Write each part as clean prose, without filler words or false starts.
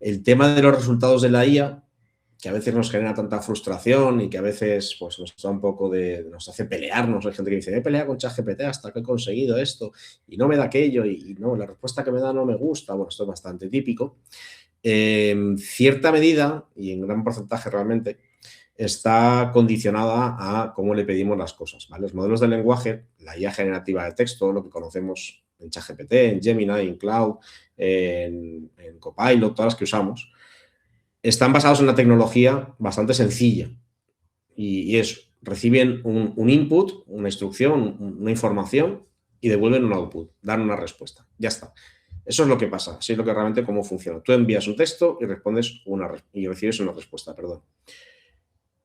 El tema de los resultados de la IA, que a veces nos genera tanta frustración y que a veces pues, nos da un poco nos hace pelearnos. Hay gente que dice, me he peleado con ChatGPT hasta que he conseguido esto y no me da aquello y no, la respuesta que me da no me gusta. Bueno, esto es bastante típico. En cierta medida, y en gran porcentaje realmente, está condicionada a cómo le pedimos las cosas, ¿vale? Los modelos de lenguaje, la IA generativa de texto, lo que conocemos en ChatGPT, en Gemini, en Cloud, en Copilot, todas las que usamos, están basados en una tecnología bastante sencilla y es, reciben un input, una instrucción, una información y devuelven un output, dan una respuesta. Ya está. Eso es lo que pasa, así es lo que realmente cómo funciona. Tú envías un texto y recibes una respuesta, perdón.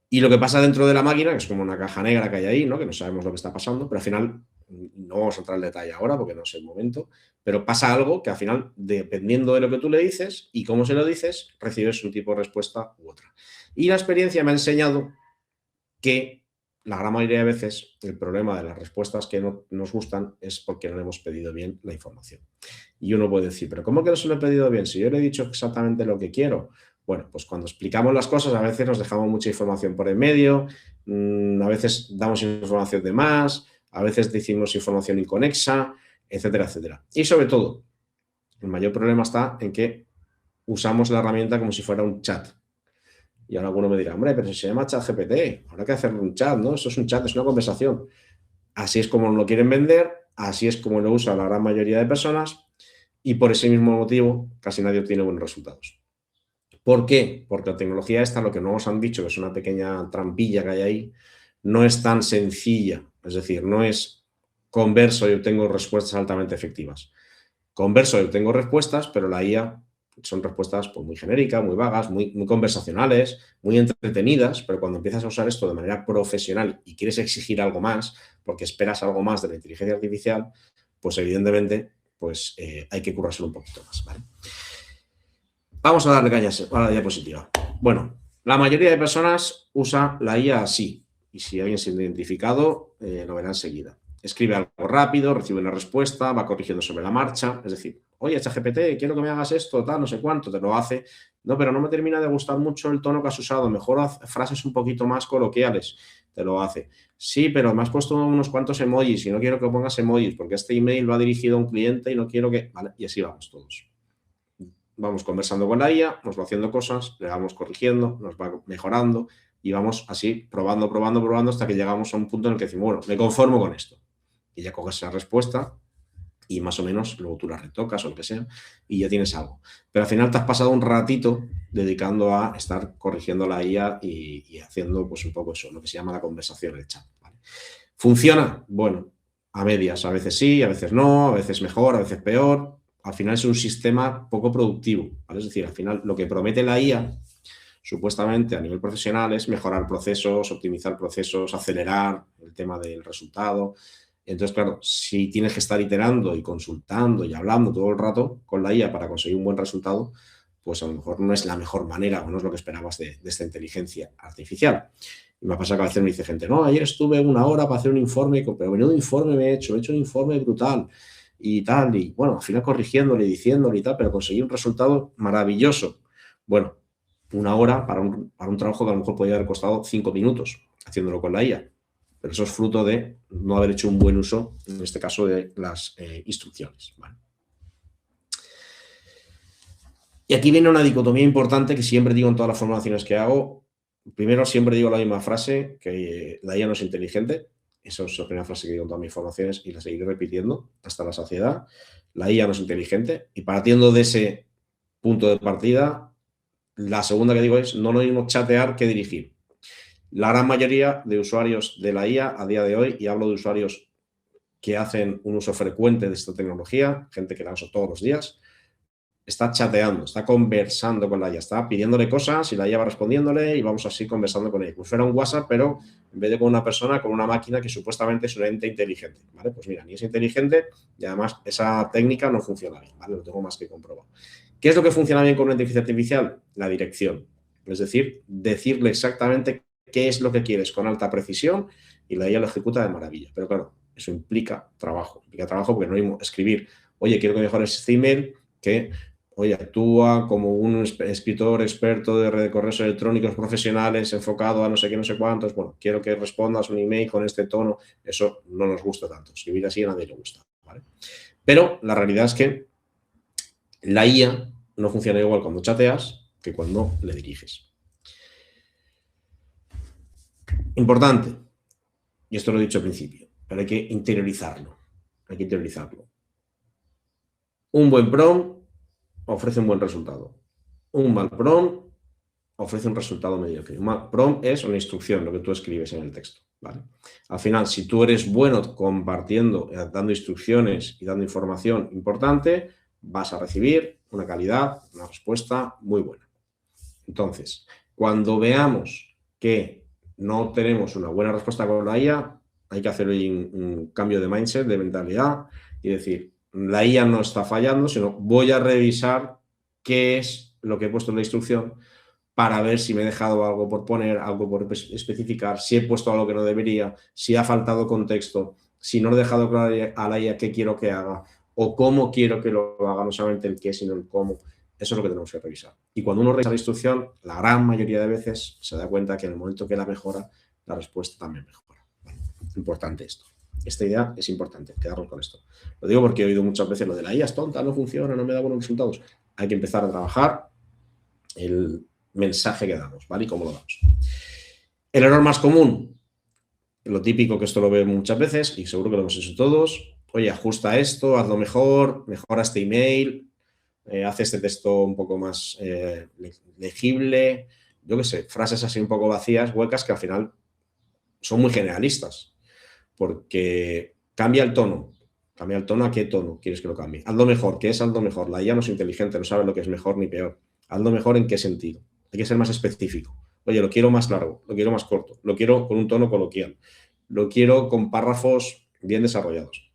Y lo que pasa dentro de la máquina, que es como una caja negra que hay ahí, ¿no? Que no sabemos lo que está pasando, pero al final, no vamos a entrar en detalle ahora porque no es el momento, pero pasa algo que al final, dependiendo de lo que tú le dices y cómo se lo dices, recibes un tipo de respuesta u otra. Y la experiencia me ha enseñado que la gran mayoría de veces el problema de las respuestas que no nos gustan es porque no le hemos pedido bien la información. Y uno puede decir, pero ¿cómo que no se lo he pedido bien? Si yo le he dicho exactamente lo que quiero. Bueno, pues cuando explicamos las cosas a veces nos dejamos mucha información por en medio, a veces damos información de más, a veces decimos información inconexa, etcétera, etcétera. Y sobre todo, el mayor problema está en que usamos la herramienta como si fuera un chat. Y ahora alguno me dirá, hombre, pero si se llama ChatGPT, habrá que hacer un chat, ¿no? Eso es un chat, es una conversación. Así es como lo quieren vender, así es como lo usa la gran mayoría de personas y por ese mismo motivo casi nadie obtiene buenos resultados. ¿Por qué? Porque la tecnología esta, lo que no os han dicho, que es una pequeña trampilla que hay ahí, no es tan sencilla. Es decir, no es converso y obtengo respuestas altamente efectivas. Converso y obtengo respuestas, pero la IA son respuestas pues, muy genéricas, muy vagas, muy conversacionales, muy entretenidas, pero cuando empiezas a usar esto de manera profesional y quieres exigir algo más, porque esperas algo más de la inteligencia artificial, pues evidentemente pues, hay que currárselo un poquito más, ¿vale? Vamos a darle caña a la diapositiva. Bueno, la mayoría de personas usa la IA así, y si alguien se ha identificado, lo verá enseguida. Escribe algo rápido, recibe una respuesta, va corrigiendo sobre la marcha, es decir, oye, ChatGPT, quiero que me hagas esto, tal, no sé cuánto, te lo hace. No, pero no me termina de gustar mucho el tono que has usado, mejor haz frases un poquito más coloquiales, te lo hace. Sí, pero me has puesto unos cuantos emojis y no quiero que pongas emojis porque este email va dirigido a un cliente y no quiero que... Vale, y así vamos todos. Vamos conversando con la IA, nos va haciendo cosas, le vamos corrigiendo, nos va mejorando y vamos así probando hasta que llegamos a un punto en el que decimos, bueno, me conformo con esto. Y ya coges esa respuesta y más o menos luego tú la retocas o lo que sea y ya tienes algo. Pero al final te has pasado un ratito dedicando a estar corrigiendo la IA y haciendo pues un poco eso, lo que se llama la conversación, el chat. ¿Vale? ¿Funciona? Bueno, a medias, a veces sí, a veces no, a veces mejor, a veces peor. Al final es un sistema poco productivo, ¿vale? Es decir, al final lo que promete la IA, supuestamente a nivel profesional, es mejorar procesos, optimizar procesos, acelerar el tema del resultado. Entonces, claro, si tienes que estar iterando y consultando y hablando todo el rato con la IA para conseguir un buen resultado, pues a lo mejor no es la mejor manera o no es lo que esperabas de esta inteligencia artificial. Y me ha pasado que a veces me dice gente, no, ayer estuve 1 hora para hacer un informe, pero menudo informe me he hecho un informe brutal y tal, y bueno, al final corrigiéndole, diciéndole y tal, pero conseguí un resultado maravilloso. Bueno, 1 hora para un trabajo que a lo mejor podría haber costado 5 minutos haciéndolo con la IA. Pero eso es fruto de no haber hecho un buen uso, en este caso, de las instrucciones. ¿Vale? Y aquí viene una dicotomía importante que siempre digo en todas las formulaciones que hago. Primero, siempre digo la misma frase, que la IA no es inteligente. Esa es la primera frase que digo en todas mis formaciones y la seguiré repitiendo hasta la saciedad. La IA no es inteligente. Y partiendo de ese punto de partida, la segunda que digo es, no lo mismo chatear que dirigir. La gran mayoría de usuarios de la IA a día de hoy, y hablo de usuarios que hacen un uso frecuente de esta tecnología, gente que la usa todos los días, está chateando, está conversando con la IA, está pidiéndole cosas y la IA va respondiéndole y vamos así conversando con ella. Como si fuera un WhatsApp, pero en vez de con una persona, con una máquina que supuestamente es un ente inteligente. ¿Vale? Pues mira, ni es inteligente y además esa técnica no funciona bien, ¿vale? Lo tengo más que comprobado. ¿Qué es lo que funciona bien con una inteligencia artificial? La dirección. Es decir, decirle exactamente qué es lo que quieres con alta precisión y la IA lo ejecuta de maravilla. Pero claro, eso implica trabajo porque no es escribir, oye, quiero que mejores este email, que oye, actúa como un escritor experto de red de correos electrónicos profesionales enfocado a no sé qué, no sé cuántos. Bueno, quiero que respondas un email con este tono. Eso no nos gusta tanto. Escribir así a nadie le gusta, ¿vale? Pero la realidad es que la IA no funciona igual cuando chateas que cuando le diriges. Importante, y esto lo he dicho al principio, pero hay que interiorizarlo. Hay que interiorizarlo. Un buen prompt ofrece un buen resultado. Un mal prompt ofrece un resultado mediocre. Un mal prompt es una instrucción, lo que tú escribes en el texto, ¿vale? Al final, si tú eres bueno compartiendo, dando instrucciones y dando información importante, vas a recibir una calidad, una respuesta muy buena. Entonces, cuando veamos que no tenemos una buena respuesta con la IA, hay que hacer un cambio de mindset, de mentalidad y decir, la IA no está fallando, sino voy a revisar qué es lo que he puesto en la instrucción para ver si me he dejado algo por poner, algo por especificar, si he puesto algo que no debería, si ha faltado contexto, si no he dejado claro a la IA qué quiero que haga o cómo quiero que lo haga, no solamente el qué, sino el cómo. Eso es lo que tenemos que revisar. Y cuando uno revisa la instrucción, la gran mayoría de veces se da cuenta que en el momento que la mejora, la respuesta también mejora. ¿Vale? Importante esto. Esta idea es importante, quedarnos con esto. Lo digo porque he oído muchas veces lo de la IA es tonta, no funciona, no me da buenos resultados. Hay que empezar a trabajar el mensaje que damos, ¿vale? Y cómo lo damos. El error más común, lo típico que esto lo veo muchas veces y seguro que lo hemos hecho todos. Oye, ajusta esto, hazlo mejor, mejora este email, hace este texto un poco más legible. Yo qué sé, frases así un poco vacías, huecas, que al final son muy generalistas. Porque cambia el tono. ¿Cambia el tono? ¿A qué tono quieres que lo cambie? Hazlo mejor. ¿Qué es hazlo mejor? La IA no es inteligente, no sabe lo que es mejor ni peor. Hazlo mejor en qué sentido. Hay que ser más específico. Oye, lo quiero más largo, lo quiero más corto, lo quiero con un tono coloquial, lo quiero con párrafos bien desarrollados.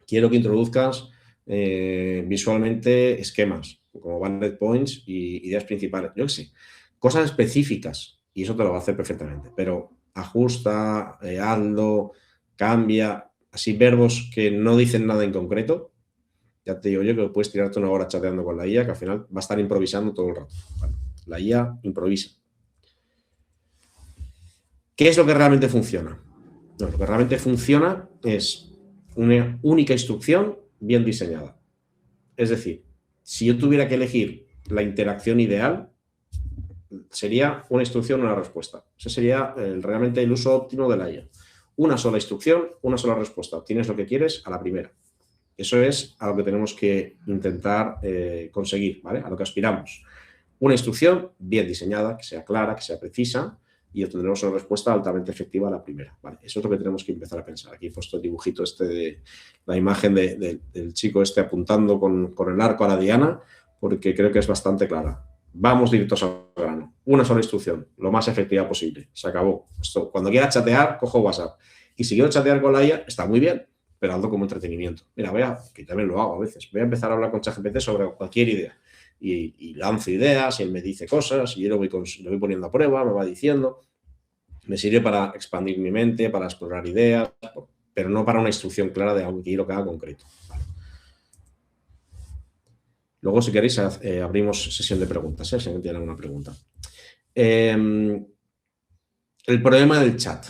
Quiero que introduzcas visualmente esquemas, como bullet points y ideas principales. Yo qué sé, cosas específicas, y eso te lo va a hacer perfectamente, pero ajusta, hazlo, cambia, así verbos que no dicen nada en concreto. Ya te digo yo que puedes tirarte una hora chateando con la IA, que al final va a estar improvisando todo el rato. Bueno, la IA improvisa. ¿Qué es lo que realmente funciona? No, lo que realmente funciona es una única instrucción bien diseñada. Es decir, si yo tuviera que elegir la interacción ideal, sería una instrucción, una respuesta. Ese sería realmente el uso óptimo de la IA. Una sola instrucción, una sola respuesta. Obtienes lo que quieres a la primera. Eso es a lo que tenemos que intentar conseguir, ¿vale? A lo que aspiramos. Una instrucción bien diseñada, que sea clara, que sea precisa, y obtendremos una respuesta altamente efectiva a la primera. ¿Vale? Eso es lo que tenemos que empezar a pensar. Aquí he puesto el dibujito de la imagen del chico apuntando con el arco a la diana, porque creo que es bastante clara. Vamos directos al grano. Una sola instrucción, lo más efectiva posible. Se acabó. Esto, cuando quieras chatear, cojo WhatsApp. Y si quiero chatear con la IA, está muy bien, pero hazlo como entretenimiento. Mira, que también lo hago a veces. Voy a empezar a hablar con ChatGPT sobre cualquier idea. Y lanzo ideas y él me dice cosas y yo lo voy poniendo a prueba, me va diciendo. Me sirve para expandir mi mente, para explorar ideas, pero no para una instrucción clara de algo que quiero que haga concreto. Vale. Luego, si queréis, abrimos sesión de preguntas, si alguien tiene alguna pregunta. El problema del chat,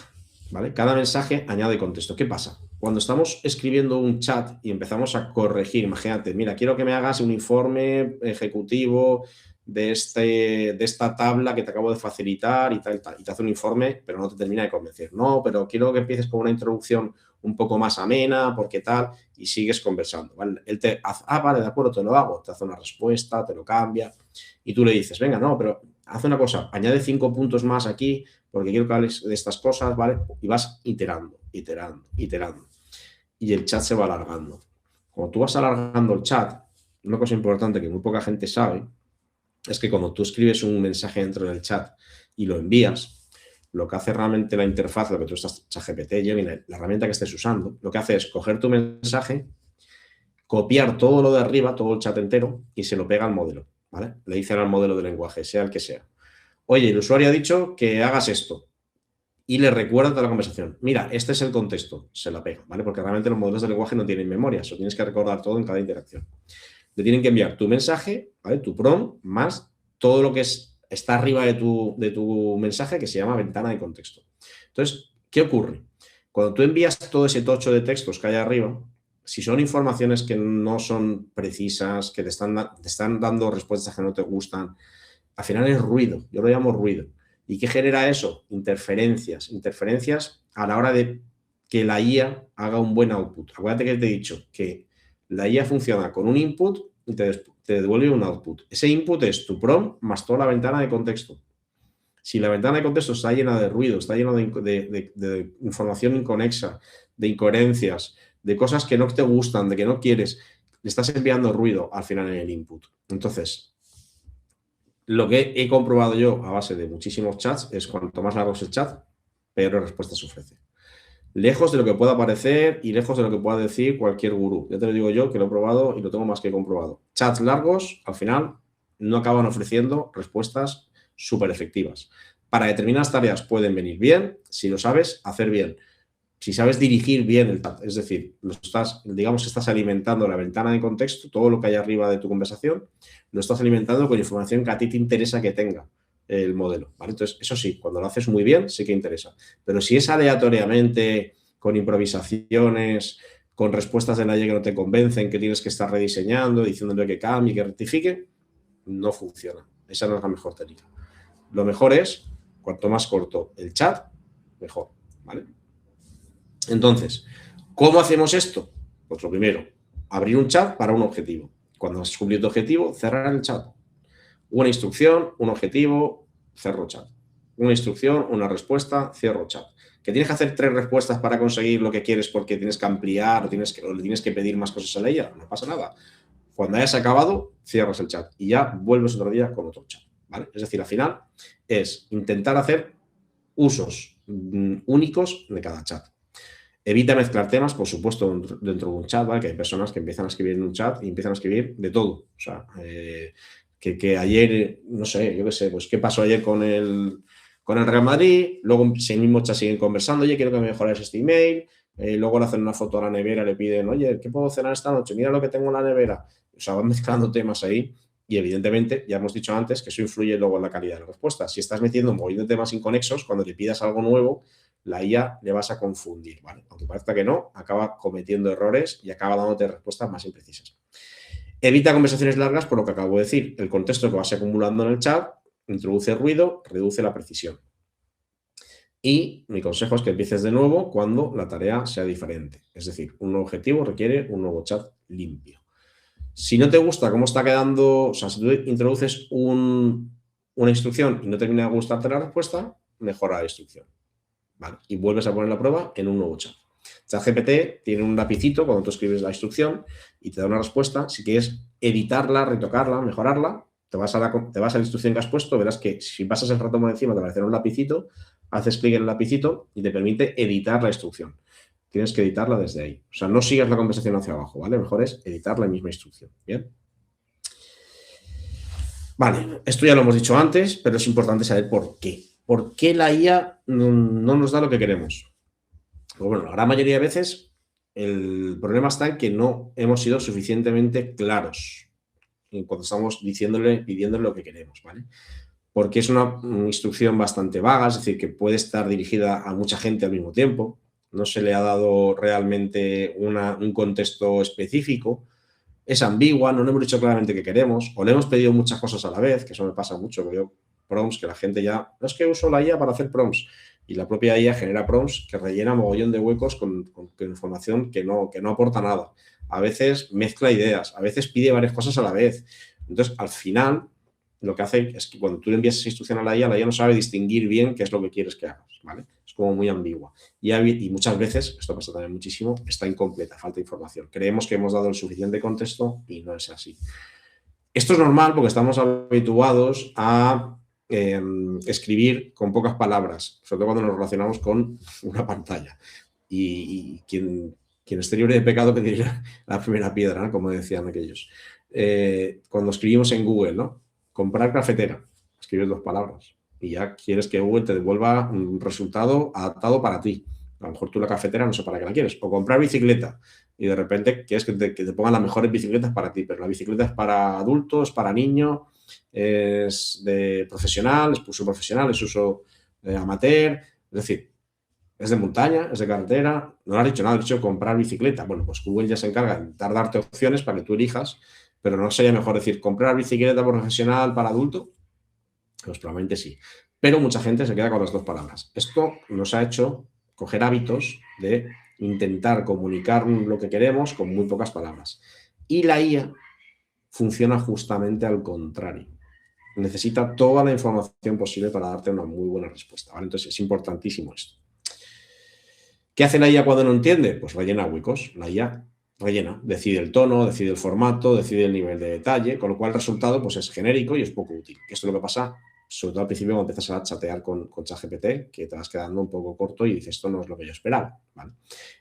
¿vale? Cada mensaje añade contexto. ¿Qué pasa? Cuando estamos escribiendo un chat y empezamos a corregir, imagínate, mira, quiero que me hagas un informe ejecutivo de esta tabla que te acabo de facilitar y tal, y te hace un informe, pero no te termina de convencer. No, pero quiero que empieces con una introducción un poco más amena, porque tal, y sigues conversando, ¿vale? Él te hace, vale, de acuerdo, te lo hago, te hace una respuesta, te lo cambia, y tú le dices, venga, no, pero haz una cosa, añade 5 puntos más aquí, porque quiero que hables de estas cosas, ¿vale? Y vas iterando. Y el chat se va alargando. Cuando tú vas alargando el chat, una cosa importante que muy poca gente sabe es que cuando tú escribes un mensaje dentro del chat y lo envías, lo que hace realmente la interfaz, lo que tú estás, ChatGPT, Gemini, la herramienta que estés usando, lo que hace es coger tu mensaje, copiar todo lo de arriba, todo el chat entero, y se lo pega al modelo, ¿vale? Le dicen al modelo de lenguaje, sea el que sea. Oye, el usuario ha dicho que hagas esto. Y le recuerda toda la conversación. Mira, este es el contexto. Se la pega, ¿vale? Porque realmente los modelos de lenguaje no tienen memoria. Eso tienes que recordar todo en cada interacción. te tienen que enviar tu mensaje, ¿vale? Tu prompt, más todo lo que está arriba de tu mensaje, que se llama ventana de contexto. Entonces, ¿qué ocurre? Cuando tú envías todo ese tocho de textos que hay arriba, si son informaciones que no son precisas, que te están dando respuestas que no te gustan, al final es ruido, yo lo llamo ruido. ¿Y qué genera eso? Interferencias. Interferencias a la hora de que la IA haga un buen output. Acuérdate que te he dicho que la IA funciona con un input y te devuelve un output. Ese input es tu prompt más toda la ventana de contexto. Si la ventana de contexto está llena de ruido, está llena de información inconexa, de incoherencias, de cosas que no te gustan, de que no quieres, le estás enviando ruido al final en el input. Entonces, lo que he comprobado yo a base de muchísimos chats es cuanto más largo es el chat, peores respuestas ofrece. Lejos de lo que pueda parecer y lejos de lo que pueda decir cualquier gurú. Ya te lo digo yo, que lo he probado y lo tengo más que comprobado. Chats largos, al final, no acaban ofreciendo respuestas súper efectivas. Para determinadas tareas pueden venir bien, si lo sabes hacer bien. Si sabes dirigir bien el chat, es decir, digamos que estás alimentando la ventana de contexto, todo lo que hay arriba de tu conversación, lo estás alimentando con información que a ti te interesa que tenga el modelo, ¿vale? Entonces, eso sí, cuando lo haces muy bien, sí que interesa. Pero si es aleatoriamente, con improvisaciones, con respuestas de la IA que no te convencen, que tienes que estar rediseñando, diciéndole que cambie, que rectifique, no funciona. Esa no es la mejor técnica. Lo mejor es, cuanto más corto el chat, mejor, ¿vale? Entonces, ¿cómo hacemos esto? Pues lo primero, abrir un chat para un objetivo. Cuando has cumplido tu objetivo, cerrar el chat. Una instrucción, un objetivo, cerro chat. Una instrucción, una respuesta, cierro chat. ¿Que tienes que hacer 3 respuestas para conseguir lo que quieres porque tienes que ampliar o le tienes que pedir más cosas a la IA? No pasa nada. Cuando hayas acabado, cierras el chat y ya vuelves otro día con otro chat, ¿vale? Es decir, al final es intentar hacer usos únicos de cada chat. Evita mezclar temas, por supuesto, dentro de un chat, ¿vale? Que hay personas que empiezan a escribir en un chat y empiezan a escribir de todo. O sea, que ayer, no sé, yo qué sé, pues qué pasó ayer con el Real Madrid, luego ese mismo chat siguen conversando, oye, quiero que me mejores este email, luego le hacen una foto a la nevera, le piden, oye, ¿qué puedo cenar esta noche? Mira lo que tengo en la nevera. O sea, van mezclando temas ahí y evidentemente, ya hemos dicho antes que eso influye luego en la calidad de la respuesta. Si estás metiendo un montón de temas inconexos, cuando le pidas algo nuevo, la IA le vas a confundir, ¿vale? Aunque parezca que no, acaba cometiendo errores y acaba dándote respuestas más imprecisas. Evita conversaciones largas, por lo que acabo de decir. El contexto que vas acumulando en el chat introduce ruido, reduce la precisión. Y mi consejo es que empieces de nuevo cuando la tarea sea diferente. Es decir, un nuevo objetivo requiere un nuevo chat limpio. Si no te gusta cómo está quedando, o sea, si tú introduces una instrucción y no termina de gustarte la respuesta, mejora la instrucción. ¿Vale? Y vuelves a poner la prueba en un nuevo chat. ChatGPT tiene un lapicito cuando tú escribes la instrucción y te da una respuesta. Si quieres editarla, retocarla, mejorarla, te vas a la instrucción que has puesto, verás que si pasas el ratón por encima te aparecerá un lapicito, haces clic en el lapicito y te permite editar la instrucción. Tienes que editarla desde ahí. O sea, no sigas la conversación hacia abajo, ¿vale? Mejor es editar la misma instrucción, ¿bien? Vale, esto ya lo hemos dicho antes, pero es importante saber por qué. ¿Por qué la IA no nos da lo que queremos? Pues bueno, la gran mayoría de veces el problema está en que no hemos sido suficientemente claros cuando estamos pidiéndole lo que queremos, ¿vale? Porque es una instrucción bastante vaga, es decir, que puede estar dirigida a mucha gente al mismo tiempo, no se le ha dado realmente un contexto específico, es ambigua, no le hemos dicho claramente qué queremos, o le hemos pedido muchas cosas a la vez, que eso me pasa mucho, porque yo prompts que la gente ya, no es que uso la IA para hacer prompts, y la propia IA genera prompts que rellena mogollón de huecos con información que no aporta nada. A veces mezcla ideas, a veces pide varias cosas a la vez. Entonces, al final, lo que hace es que cuando tú le envías esa instrucción a la IA no sabe distinguir bien qué es lo que quieres que hagas, ¿vale? Es como muy ambigua. Y muchas veces, esto pasa también muchísimo, está incompleta, falta información. Creemos que hemos dado el suficiente contexto y no es así. Esto es normal porque estamos habituados a escribir con pocas palabras, sobre todo cuando nos relacionamos con una pantalla. Y quien esté libre de pecado que diría la primera piedra, ¿no? Como decían aquellos. Cuando escribimos en Google, ¿no? Comprar cafetera, escribes 2 palabras y ya quieres que Google te devuelva un resultado adaptado para ti. A lo mejor tú la cafetera no sé para qué la quieres. O comprar bicicleta y de repente quieres que te pongan las mejores bicicletas para ti, pero la bicicleta es para adultos, para niños, es de profesional, es uso profesional, es uso amateur, es decir, es de montaña, es de carretera, no le has dicho nada, has dicho comprar bicicleta. Bueno, pues Google ya se encarga de intentar darte opciones para que tú elijas, pero ¿no sería mejor decir comprar bicicleta profesional para adulto? Pues probablemente sí. Pero mucha gente se queda con las dos palabras. Esto nos ha hecho coger hábitos de intentar comunicar lo que queremos con muy pocas palabras. Y la IA funciona justamente al contrario. Necesita toda la información posible para darte una muy buena respuesta, ¿vale? Entonces es importantísimo esto. ¿Qué hace la IA cuando no entiende? Pues rellena huecos. La IA rellena, decide el tono, decide el formato, decide el nivel de detalle, con lo cual el resultado pues, es genérico y es poco útil. Esto es lo que pasa, sobre todo al principio cuando empiezas a chatear con ChatGPT, que te vas quedando un poco corto y dices, esto no es lo que yo esperaba, ¿vale?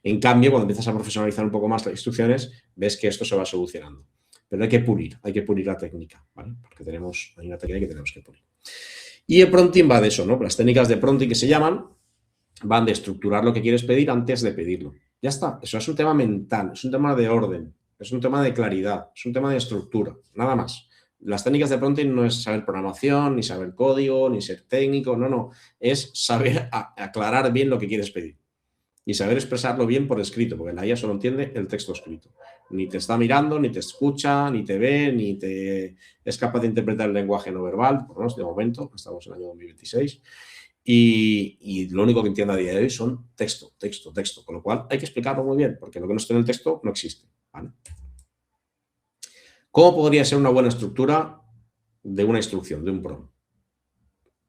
En cambio, cuando empiezas a profesionalizar un poco más las instrucciones, ves que esto se va solucionando. Pero hay que pulir la técnica, ¿vale? Porque hay una técnica que tenemos que pulir. Y el prompting va de eso, ¿no? Las técnicas de prompting que se llaman van de estructurar lo que quieres pedir antes de pedirlo. Ya está, eso es un tema mental, es un tema de orden, es un tema de claridad, es un tema de estructura, nada más. Las técnicas de prompting no es saber programación, ni saber código, ni ser técnico, no, es saber aclarar bien lo que quieres pedir y saber expresarlo bien por escrito, porque la IA solo entiende el texto escrito. Ni te está mirando, ni te escucha, ni te ve, ni te es capaz de interpretar el lenguaje no verbal, por lo menos de momento, estamos en el año 2026, y lo único que entiende a día de hoy son texto, con lo cual hay que explicarlo muy bien, porque lo que no está en el texto no existe, ¿vale? ¿Cómo podría ser una buena estructura de una instrucción, de un prompt?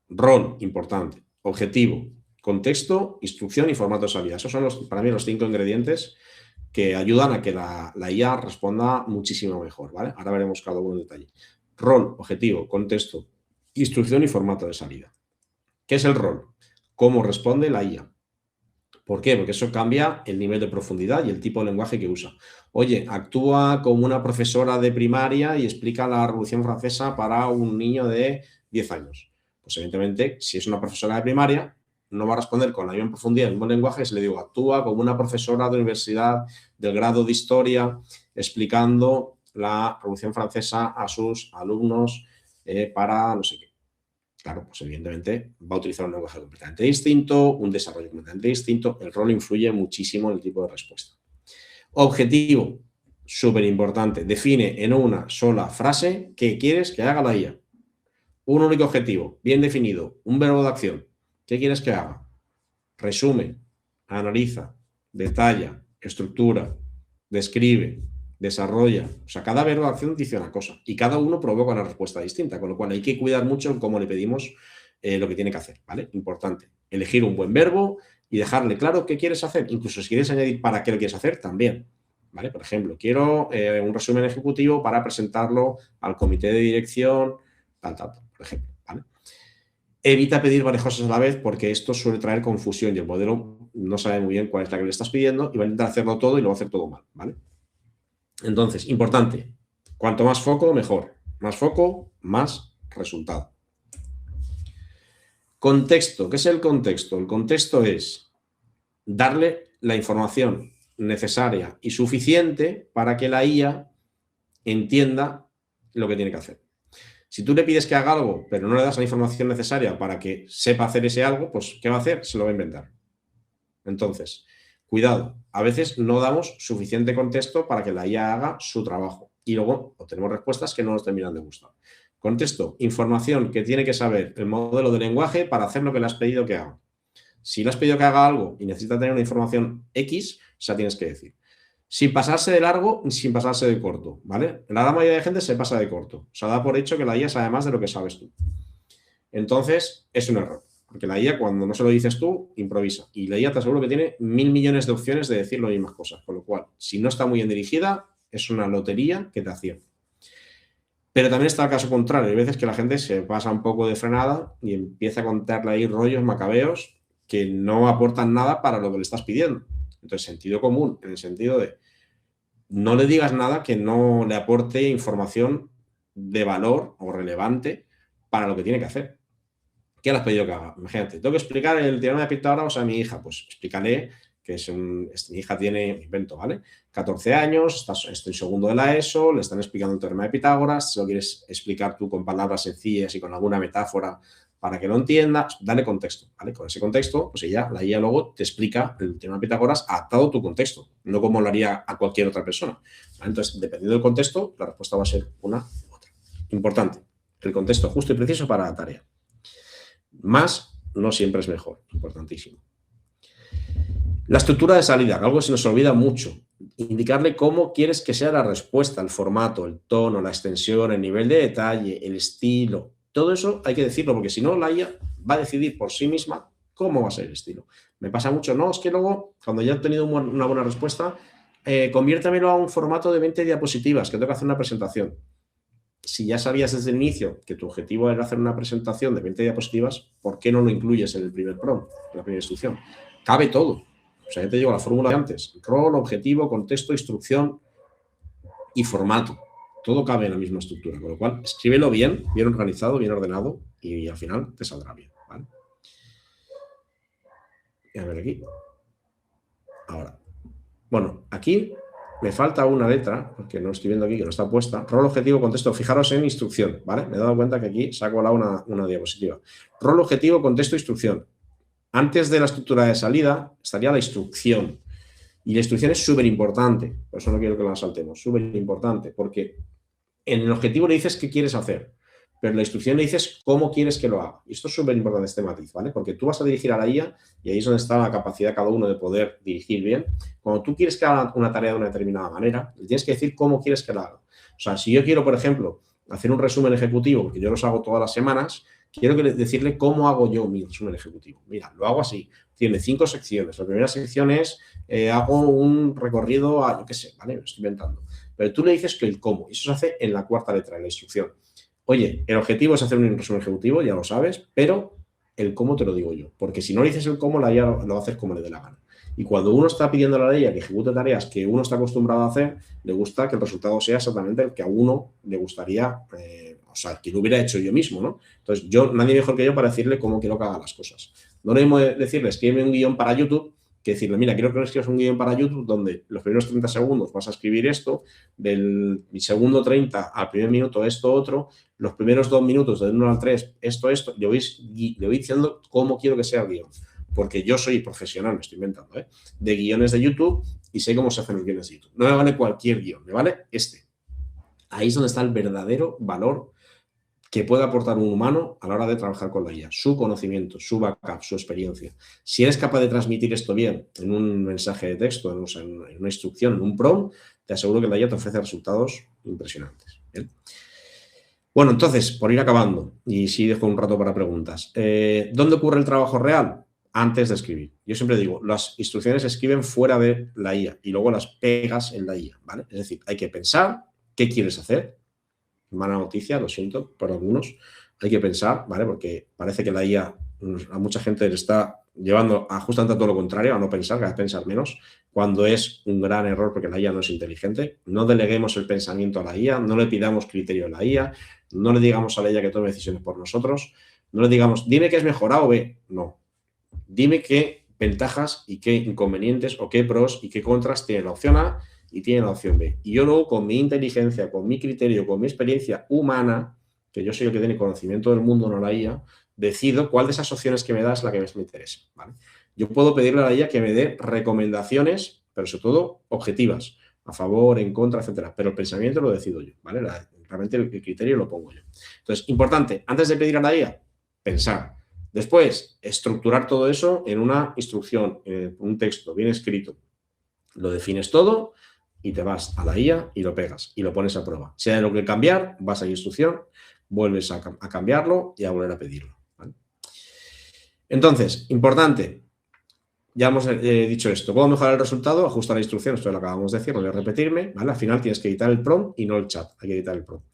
Rol, importante. Objetivo, contexto, instrucción y formato de salida. Esos son para mí los 5 ingredientes que ayudan a que la IA responda muchísimo mejor, ¿vale? Ahora veremos cada uno en detalle. Rol, objetivo, contexto, instrucción y formato de salida. ¿Qué es el rol? ¿Cómo responde la IA? ¿Por qué? Porque eso cambia el nivel de profundidad y el tipo de lenguaje que usa. Oye, actúa como una profesora de primaria y explica la Revolución Francesa para un niño de 10 años. Pues evidentemente, si es una profesora de primaria, no va a responder con la misma profundidad, el mismo lenguaje, si le digo, actúa como una profesora de universidad del grado de historia, explicando la Revolución Francesa a sus alumnos para no sé qué. Claro, pues evidentemente va a utilizar un lenguaje completamente distinto, un desarrollo completamente distinto. El rol influye muchísimo en el tipo de respuesta. Objetivo, súper importante. Define en una sola frase qué quieres que haga la IA. Un único objetivo, bien definido, un verbo de acción. ¿Qué quieres que haga? Resume, analiza, detalla, estructura, describe, desarrolla. O sea, cada verbo de acción dice una cosa y cada uno provoca una respuesta distinta, con lo cual hay que cuidar mucho en cómo le pedimos lo que tiene que hacer, ¿vale? Importante. Elegir un buen verbo y dejarle claro qué quieres hacer. Incluso si quieres añadir para qué lo quieres hacer, también. ¿Vale? Por ejemplo, quiero un resumen ejecutivo para presentarlo al comité de dirección, tal, por ejemplo. ¿Vale? Evita pedir varias cosas a la vez porque esto suele traer confusión y el modelo no sabe muy bien cuál es la que le estás pidiendo y va a intentar hacerlo todo y lo va a hacer todo mal, ¿vale? Entonces, importante, cuanto más foco, mejor. Más foco, más resultado. Contexto, ¿qué es el contexto? El contexto es darle la información necesaria y suficiente para que la IA entienda lo que tiene que hacer. Si tú le pides que haga algo, pero no le das la información necesaria para que sepa hacer ese algo, pues ¿qué va a hacer? Se lo va a inventar. Entonces, cuidado, a veces no damos suficiente contexto para que la IA haga su trabajo y luego obtenemos respuestas que no nos terminan de gustar. Contexto, información que tiene que saber el modelo de lenguaje para hacer lo que le has pedido que haga. Si le has pedido que haga algo y necesita tener una información X, se la tienes que decir. Sin pasarse de largo, sin pasarse de corto, ¿vale? La gran mayoría de gente se pasa de corto. O sea, da por hecho que la IA sabe más de lo que sabes tú. Entonces, es un error. Porque la IA, cuando no se lo dices tú, improvisa. Y la IA te aseguro que tiene 1000 millones de opciones de decir las mismas cosas. Con lo cual, si no está muy bien dirigida, es una lotería que te acierta. Pero también está el caso contrario. Hay veces que la gente se pasa un poco de frenada y empieza a contarle ahí rollos macabeos que no aportan nada para lo que le estás pidiendo. Entonces, sentido común, en el sentido de no le digas nada que no le aporte información de valor o relevante para lo que tiene que hacer. ¿Qué le has pedido que haga? Imagínate, tengo que explicar el teorema de Pitágoras a mi hija. Pues explícale que mi hija tiene, invento, ¿vale? 14 años, está en segundo de la ESO, le están explicando el teorema de Pitágoras, si lo quieres explicar tú con palabras sencillas y con alguna metáfora para que lo entienda, dale contexto, ¿vale? Con ese contexto, pues la IA luego te explica el teorema de Pitágoras adaptado a tu contexto, no como lo haría a cualquier otra persona, ¿vale? Entonces, dependiendo del contexto, la respuesta va a ser una u otra. Importante, el contexto justo y preciso para la tarea. Más no siempre es mejor, importantísimo. La estructura de salida, algo que se nos olvida mucho. Indicarle cómo quieres que sea la respuesta, el formato, el tono, la extensión, el nivel de detalle, el estilo. Todo eso hay que decirlo, porque si no, la IA va a decidir por sí misma cómo va a ser el estilo. Me pasa mucho, no, es que luego, cuando ya he obtenido una buena respuesta, conviértamelo a un formato de 20 diapositivas, que tengo que hacer una presentación. Si ya sabías desde el inicio que tu objetivo era hacer una presentación de 20 diapositivas, ¿por qué no lo incluyes en el primer prompt, en la primera instrucción? Cabe todo. O sea, ya te digo la fórmula de antes. Rol, objetivo, contexto, instrucción y formato. Todo cabe en la misma estructura. Con lo cual, escríbelo bien, bien organizado, bien ordenado y al final te saldrá bien, ¿vale? Y a ver aquí. Ahora. Bueno, aquí me falta una letra, porque no estoy viendo aquí que no está puesta. Rol, objetivo, contexto. Fijaros en instrucción, ¿vale? Me he dado cuenta que aquí se ha colado una diapositiva. Rol, objetivo, contexto, instrucción. Antes de la estructura de salida estaría la instrucción. Y la instrucción es súper importante. Por eso no quiero que la saltemos. Súper importante. Porque en el objetivo le dices qué quieres hacer. Pero en la instrucción le dices cómo quieres que lo haga. Y esto es súper importante, este matiz, ¿vale? Porque tú vas a dirigir a la IA y ahí es donde está la capacidad de cada uno de poder dirigir bien. Cuando tú quieres que haga una tarea de una determinada manera, le tienes que decir cómo quieres que la haga. O sea, si yo quiero, por ejemplo, hacer un resumen ejecutivo, porque yo los hago todas las semanas, quiero decirle cómo hago yo mi resumen ejecutivo. Mira, lo hago así. Tiene 5 secciones. La primera sección es, hago un recorrido a, yo qué sé, ¿vale? Lo estoy inventando. Pero tú le dices que el cómo. Y eso se hace en la cuarta letra, en la instrucción. Oye, el objetivo es hacer un resumen ejecutivo, ya lo sabes, pero el cómo te lo digo yo. Porque si no le dices el cómo, la IA lo va a hacer como le dé la gana. Y cuando uno está pidiendo a la IA que ejecute tareas que uno está acostumbrado a hacer, le gusta que el resultado sea exactamente el que a uno le gustaría, o sea, que lo hubiera hecho yo mismo, ¿no? Entonces, nadie mejor que yo para decirle cómo quiero que haga las cosas. No le debemos decirle, escribe un guión para YouTube, que decirle, mira, quiero que escribas un guión para YouTube donde los primeros 30 segundos vas a escribir esto, del segundo 30 al primer minuto esto, otro, los primeros 2 minutos del 1 al 3, esto, le voy diciendo cómo quiero que sea el guión. Porque yo soy profesional, me estoy inventando, de guiones de YouTube y sé cómo se hacen los guiones de YouTube. No me vale cualquier guión, me vale este. Ahí es donde está el verdadero valor que puede aportar un humano a la hora de trabajar con la IA. Su conocimiento, su backup, su experiencia. Si eres capaz de transmitir esto bien en un mensaje de texto, en una instrucción, en un prompt, te aseguro que la IA te ofrece resultados impresionantes. ¿Bien? Bueno, entonces, por ir acabando, y sí dejo un rato para preguntas. ¿Dónde ocurre el trabajo real? Antes de escribir. Yo siempre digo, las instrucciones se escriben fuera de la IA y luego las pegas en la IA, ¿vale? Es decir, hay que pensar qué quieres hacer. Mala noticia, lo siento por algunos. Hay que pensar, ¿vale? Porque parece que la IA a mucha gente le está llevando a justamente todo lo contrario, a no pensar, a pensar menos, cuando es un gran error porque la IA no es inteligente. No deleguemos el pensamiento a la IA, no le pidamos criterio a la IA, no le digamos a la IA que tome decisiones por nosotros, no le digamos, dime qué es mejor A o B. No. Dime qué ventajas y qué inconvenientes o qué pros y qué contras tiene la opción A y tiene la opción B. Y yo luego, con mi inteligencia, con mi criterio, con mi experiencia humana, que yo soy el que tiene conocimiento del mundo, no la IA, decido cuál de esas opciones que me da es la que más me interesa, ¿vale? Yo puedo pedirle a la IA que me dé recomendaciones, pero sobre todo objetivas, a favor, en contra, etcétera. Pero el pensamiento lo decido yo, ¿vale? Realmente el criterio lo pongo yo. Entonces, importante, antes de pedir a la IA, pensar. Después, estructurar todo eso en una instrucción, en un texto bien escrito. Lo defines todo y te vas a la IA y lo pegas y lo pones a prueba. Si hay algo que cambiar, vas a la instrucción, vuelves a cambiarlo y a volver a pedirlo, ¿vale? Entonces, importante, ya hemos dicho esto. ¿Cómo mejorar el resultado? Ajustar la instrucción, esto lo acabamos de decir, no voy a repetirme, ¿vale? Al final tienes que editar el prompt y no el chat, hay que editar el prompt.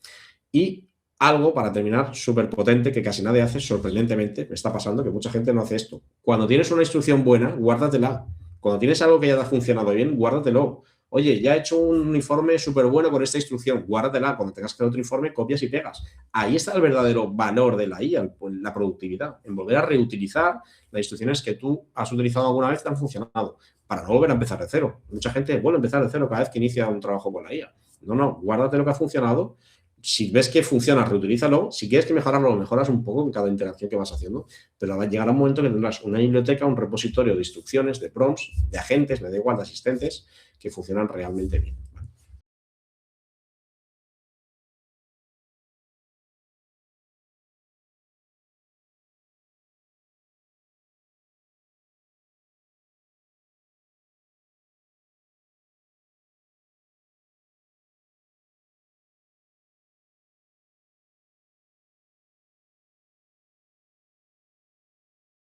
Y algo, para terminar, súper potente, que casi nadie hace, sorprendentemente, me está pasando que mucha gente no hace esto. Cuando tienes una instrucción buena, guárdatela. Cuando tienes algo que ya te ha funcionado bien, guárdatelo. Oye, ya he hecho un informe súper bueno con esta instrucción, guárdatela, cuando tengas que hacer otro informe, copias y pegas. Ahí está el verdadero valor de la IA, la productividad, en volver a reutilizar las instrucciones que tú has utilizado alguna vez que han funcionado, para no volver a empezar de cero. Mucha gente vuelve a empezar de cero cada vez que inicia un trabajo con la IA. No, guárdate lo que ha funcionado. Si ves que funciona, reutilízalo. Si quieres que mejorarlo, lo mejoras un poco en cada interacción que vas haciendo. Pero llegará un momento que tendrás una biblioteca, un repositorio de instrucciones, de prompts, de agentes, me da igual, de asistentes, que funcionan realmente bien.